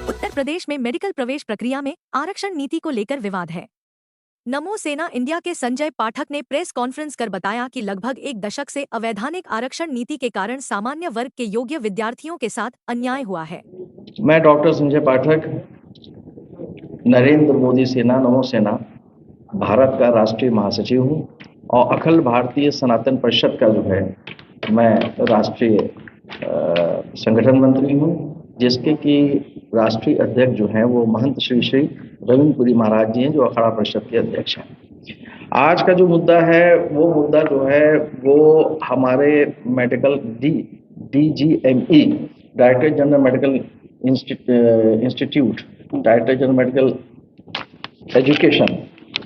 उत्तर प्रदेश में मेडिकल प्रवेश प्रक्रिया में आरक्षण नीति को लेकर विवाद है। नमो सेना इंडिया के संजय पाठक ने प्रेस कॉन्फ्रेंस कर बताया कि लगभग एक दशक से अवैधानिक आरक्षण नीति के कारण सामान्य वर्ग के योग्य विद्यार्थियों के साथ अन्याय हुआ है। मैं डॉक्टर संजय पाठक, नरेंद्र मोदी सेना नमो सेना भारत का राष्ट्रीय महासचिव हूं और अखिल भारतीय सनातन परिषद का जो है मैं राष्ट्रीय संगठन मंत्री हूं, जिसके कि राष्ट्रीय अध्यक्ष जो हैं वो महंत श्री श्री रविंद्रपुरी महाराज जी हैं, जो अखाड़ा परिषद के अध्यक्ष हैं। आज का जो मुद्दा है वो मुद्दा जो है वो हमारे medical DGME director general medical institute, director general medical education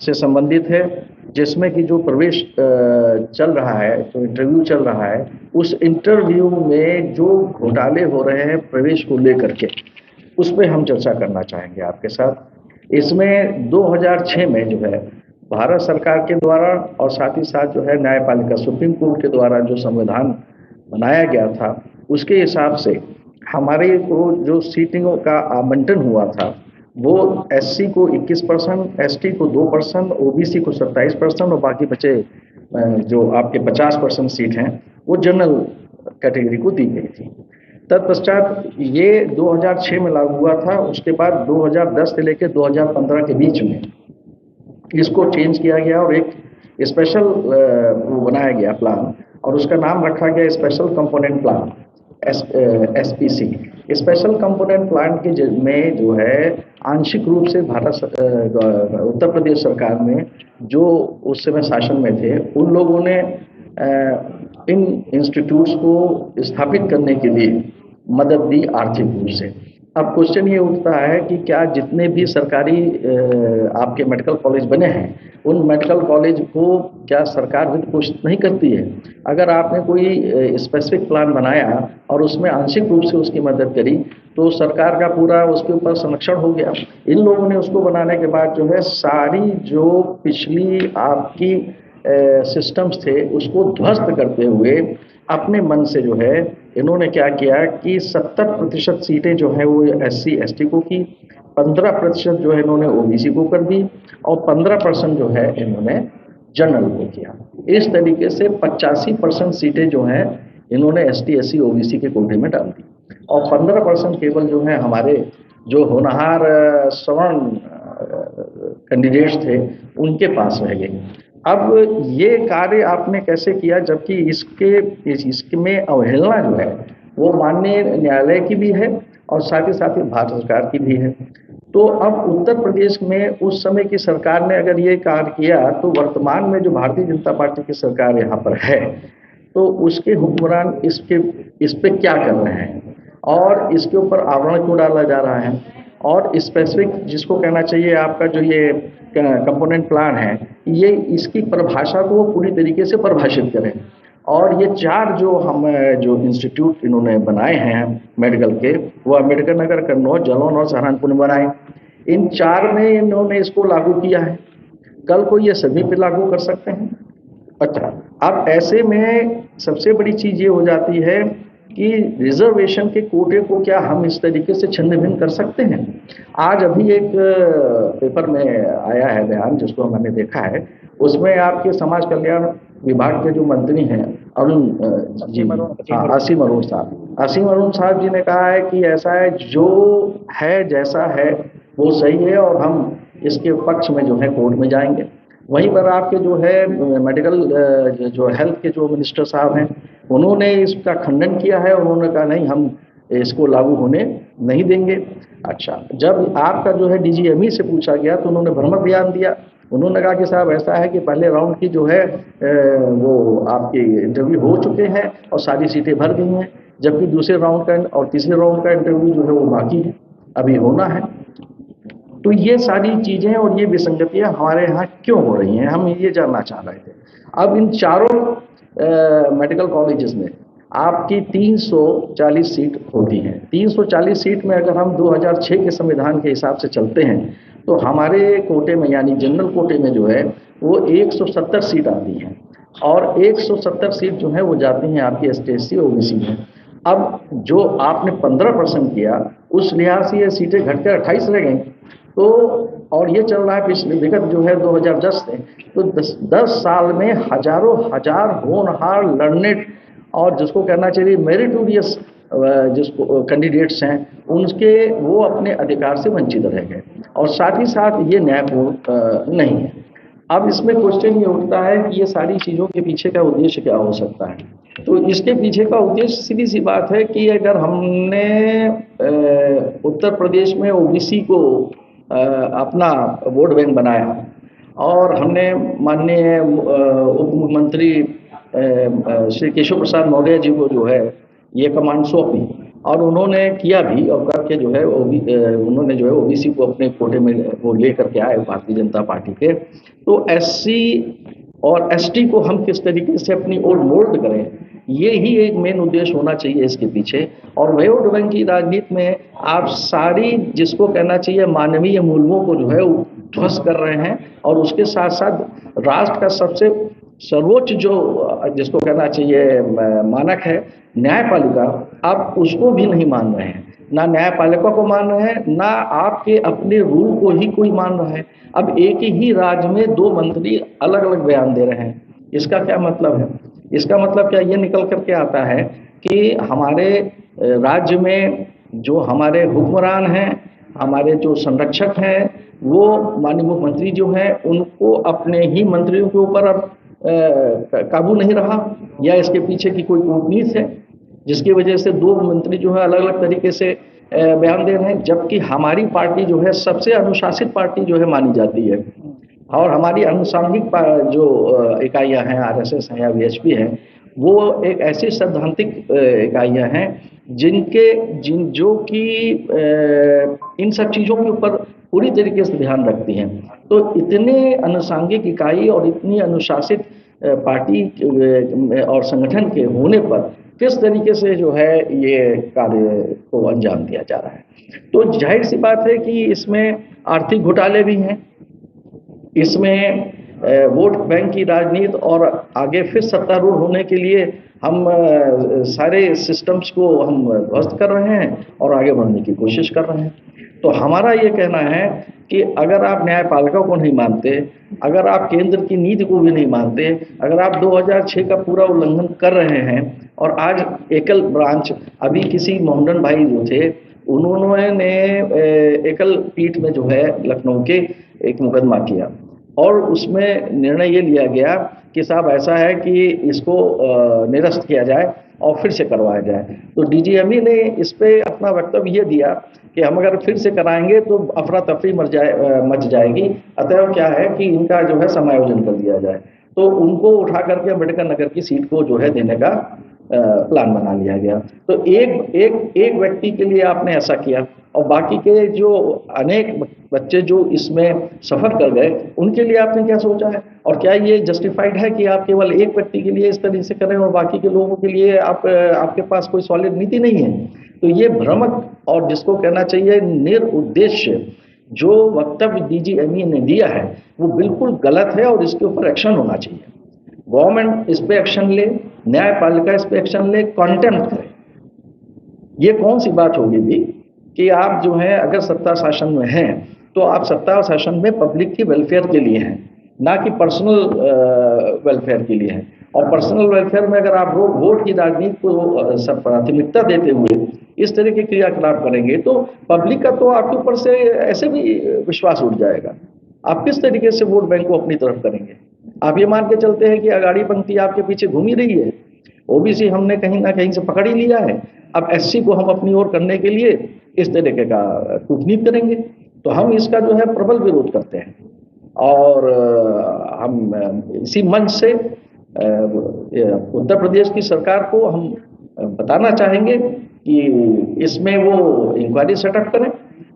से संबंधित है, जिसमें कि जो प्रवेश चल रहा है, जो इंटरव्यू चल रहा है, उस इंटरव्यू में जो घोटाले हो रहे हैं प्रवेश को लेकर के, उस पर हम चर्चा करना चाहेंगे आपके साथ। इसमें 2006 में जो है भारत सरकार के द्वारा और साथ ही साथ जो है न्यायपालिका सुप्रीम कोर्ट के द्वारा जो संविधान बनाया गया था, उसके हिसाब से हमारे को जो सीटिंगों का आवंटन हुआ था वो SC को 21%, ST को 2%, OBC को 27% और बाकी बचे जो आपके 50% सीट हैं वो जनरल कैटेगरी को दी गई थी। तत्पश्चात ये 2006 में लागू हुआ था। उसके बाद 2010 से लेकर 2015 के बीच में इसको चेंज किया गया और एक स्पेशल वो बनाया गया प्लान, और उसका नाम रखा गया special component plan, SPC। Special component plan के में जो है आंशिक रूप से उत्तर प्रदेश सरकार में जो उस समय शासन में थे, उन लोगों ने इन इंस्टीट्यूट्स को स्थापित करने के लिए मदद दी आर्थिक रूप से। अब क्वेश्चन ये उठता है कि क्या जितने भी सरकारी आपके मेडिकल कॉलेज बने हैं, उन मेडिकल कॉलेज को क्या सरकार वित्त पोषित नहीं करती है? अगर आपने कोई स्पेसिफिक प्लान बनाया और उसमें आंशिक रूप से उसकी मदद करी, तो सरकार का पूरा उसके ऊपर संरक्षण हो गया। इन लोगों ने उसको बनाने के बाद जो है सारी जो पिछली आपकी सिस्टम्स थे उसको ध्वस्त करते हुए अपने मन से जो है इन्होंने क्या किया कि 70% सीटें जो है वो SC ST को की, 15% जो है इन्होंने OBC को कर दी और 15% जो है इन्होंने जनरल को किया। इस तरीके से 85% सीटें जो हैं इन्होंने ST SC OBC के कोटे में डाल दी और 15% केवल जो है हमारे जो होनहार सवर्ण कैंडिडेट्स थे उनके पास रह गए। अब ये कार्य आपने कैसे किया, जबकि इसमें अवहेलना जो है वो माननीय न्यायालय की भी है और साथ ही भारत सरकार की भी है। तो अब उत्तर प्रदेश में उस समय की सरकार ने अगर ये कार्य किया, तो वर्तमान में जो भारतीय जनता पार्टी की सरकार यहाँ पर है, तो उसके हुक्मरान इस पे क्या कर रहे हैं और इसके ऊपर आवरण क्यों डाला जा रहा है, और स्पेसिफिक जिसको कहना चाहिए आपका जो ये कंपोनेंट प्लान है, ये इसकी परिभाषा को पूरी तरीके से परिभाषित करें। और ये 4 जो इंस्टीट्यूट इन्होंने बनाए हैं मेडिकल के, वो अम्बेडकर नगर, कन्नौज, जालौन और सहारनपुर में बनाए। इन 4 में इन्होंने इसको लागू किया है। कल को ये सभी पे लागू कर सकते हैं। अच्छा, अब ऐसे में सबसे बड़ी चीज़ ये हो जाती है कि रिजर्वेशन के कोटे को क्या हम इस तरीके से छिन्न भिन्न कर सकते हैं? आज अभी एक पेपर में आया है बयान, जिसको मैंने देखा है, उसमें आपके समाज कल्याण विभाग के जो मंत्री हैं आसिम अरुण साहब जी ने कहा है कि ऐसा है, जो है जैसा है वो सही है और हम इसके पक्ष में जो है कोर्ट में जाएंगे। वहीं पर आपके जो है मेडिकल जो हेल्थ के जो मिनिस्टर साहब हैं, उन्होंने इसका खंडन किया है। उन्होंने कहा नहीं, हम इसको लागू होने नहीं देंगे। अच्छा, जब आपका जो है DGME से पूछा गया तो उन्होंने भ्रमक बयान दिया। उन्होंने कहा कि साहब ऐसा है कि पहले राउंड की जो है वो आपके इंटरव्यू हो चुके हैं और सारी सीटें भर गई हैं, जबकि दूसरे राउंड का और तीसरे राउंड का इंटरव्यू जो है वो बाकी है, अभी होना है। तो ये सारी चीज़ें और ये विसंगतियां हमारे यहाँ क्यों हो रही हैं, हम ये जानना चाह रहे थे। अब इन चारों मेडिकल कॉलेजेस में आपकी 340 सीट होती हैं। 340 सीट में अगर हम 2006 के संविधान के हिसाब से चलते हैं, तो हमारे कोटे में यानी जनरल कोटे में जो है वो 170 सीट आती हैं और 170 सीट जो है वो जाती हैं आपकी ST SC OBC में। अब जो आपने 15% किया, उस लिहाज से ये सीटें घटकर 28 रह गई। तो और ये चल रहा है पिछले विगत जो है 2010 से, तो 10 साल में हजारों हजार होनहार लड़ने और जिसको कहना चाहिए मेरिटोरियस जिसको कैंडिडेट्स हैं, उनके वो अपने अधिकार से वंचित रह गए, और साथ ही साथ ये न्यायपूर्ण नहीं है। अब इसमें क्वेश्चन ये उठता है कि ये सारी चीज़ों के पीछे का उद्देश्य क्या हो सकता है। तो इसके पीछे का उद्देश्य सीधी सी बात है कि अगर हमने उत्तर प्रदेश में ओबीसी को अपना वोट बैंक बनाया और हमने माननीय उप मुख्यमंत्री श्री केशव प्रसाद मौर्य जी को जो है ये कमांड सौंपी, और उन्होंने किया भी, और करके जो है उन्होंने जो है ओबीसी को अपने कोटे में वो ले करके आए भारतीय जनता पार्टी के। तो एससी और एसटी को हम किस तरीके से अपनी ओर मोल्ड करें, ये ही एक मेन उद्देश्य होना चाहिए इसके पीछे। और वोट बैंक की राजनीति में आप सारी जिसको कहना चाहिए मानवीय मूल्यों को जो है ध्वस्त कर रहे हैं, और उसके साथ साथ राष्ट्र का सबसे सर्वोच्च जो जिसको कहना चाहिए मानक है न्यायपालिका, आप उसको भी नहीं मान रहे हैं। ना न्यायपालिका को मान रहे हैं, ना आपके अपने रूल को ही कोई मान रहा है। अब एक ही राज्य में 2 मंत्री अलग अलग बयान दे रहे हैं, इसका क्या मतलब है? इसका मतलब क्या ये निकल करके आता है कि हमारे राज्य में जो हमारे हुक्मरान हैं, हमारे जो संरक्षक हैं, वो माननीय मुख्यमंत्री जो हैं, उनको अपने ही मंत्रियों के ऊपर अब काबू नहीं रहा, या इसके पीछे की कोई कूटनीति है जिसकी वजह से 2 मंत्री जो है अलग अलग तरीके से बयान दे रहे हैं, जबकि हमारी पार्टी जो है सबसे अनुशासित पार्टी जो है मानी जाती है, और हमारी अनुसांगिक जो इकाइयां हैं, आरएसएस हैं या वीएचपी हैं, वो एक ऐसी सैद्धांतिक इकाइयां हैं जो कि इन सब चीज़ों के ऊपर पूरी तरीके से ध्यान रखती हैं। तो इतने अनुसांगिक इकाई और इतनी अनुशासित पार्टी और संगठन के होने पर किस तरीके से जो है ये कार्य को अंजाम दिया जा रहा है। तो जाहिर सी बात है कि इसमें आर्थिक घोटाले भी हैं, इसमें वोट बैंक की राजनीति, और आगे फिर सत्तारूढ़ होने के लिए हम सारे सिस्टम्स को हम ध्वस्त कर रहे हैं और आगे बढ़ने की कोशिश कर रहे हैं। तो हमारा ये कहना है कि अगर आप न्यायपालिका को नहीं मानते, अगर आप केंद्र की नीति को भी नहीं मानते, अगर आप 2006 का पूरा उल्लंघन कर रहे हैं, और आज एकल ब्रांच, अभी किसी मोहन भाई जो थे उन्होंने एकल पीठ में जो है लखनऊ के एक मुकदमा किया, और उसमें निर्णय ये लिया गया कि साहब ऐसा है कि इसको निरस्त किया जाए और फिर से करवाया जाए। तो डीजीएमई ने इस पे अपना वक्तव्य ये दिया कि हम अगर फिर से कराएंगे तो अफरा तफरी मच जाएगी, अतः क्या है कि इनका जो है समायोजन कर दिया जाए। तो उनको उठा करके अम्बेडकर नगर की सीट को जो है देने का प्लान बना लिया गया। तो एक व्यक्ति के लिए आपने ऐसा किया, और बाकी के जो अनेक बच्चे जो इसमें सफर कर गए उनके लिए आपने क्या सोचा है? और क्या ये जस्टिफाइड है कि आप केवल एक व्यक्ति के लिए इस तरह से करें और बाकी के लोगों के लिए आपके पास कोई सॉलिड नीति नहीं है? तो ये भ्रमक और जिसको कहना चाहिए निरुद्देश्य जो वक्तव्य डीजीएमई ने दिया है वो बिल्कुल गलत है, और इसके ऊपर एक्शन होना चाहिए। गवर्नमेंट इस पे एक्शन ले, न्यायपालिका इस पे एक्शन ले, कंटेम्प्ट करे। ये कौन सी बात होगी भी कि आप जो है अगर सत्ता शासन में हैं तो आप सत्ता शासन में पब्लिक की वेलफेयर के लिए हैं, ना कि पर्सनल वेलफेयर के लिए हैं। और पर्सनल वेलफेयर में अगर आप वोट की राजनीति को प्राथमिकता देते हुए इस तरह के क्रियाकलाप करेंगे तो पब्लिक का तो आपके ऊपर से ऐसे भी विश्वास उठ जाएगा। आप किस तरीके से वोट बैंक को अपनी तरफ करेंगे? आप ये मान के चलते हैं कि अगाड़ी पंक्ति आपके पीछे घूम ही रही है, ओबीसी हमने कहीं ना कहीं से पकड़ ही लिया है, अब एससी को हम अपनी ओर करने के लिए इस तरीके का कूटनीति करेंगे। तो हम इसका जो है प्रबल विरोध करते हैं, और हम इसी मंच से उत्तर प्रदेश की सरकार को हम बताना चाहेंगे कि इसमें वो इंक्वायरी सेटअप करें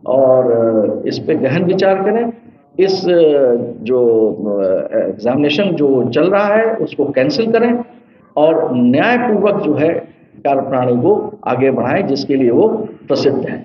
और इस पे गहन विचार करें। इस जो एग्जामिनेशन जो चल रहा है उसको कैंसिल करें और न्यायपूर्वक जो है कार्यप्रणाली को आगे बढ़ाएं जिसके लिए वो प्रसिद्ध है।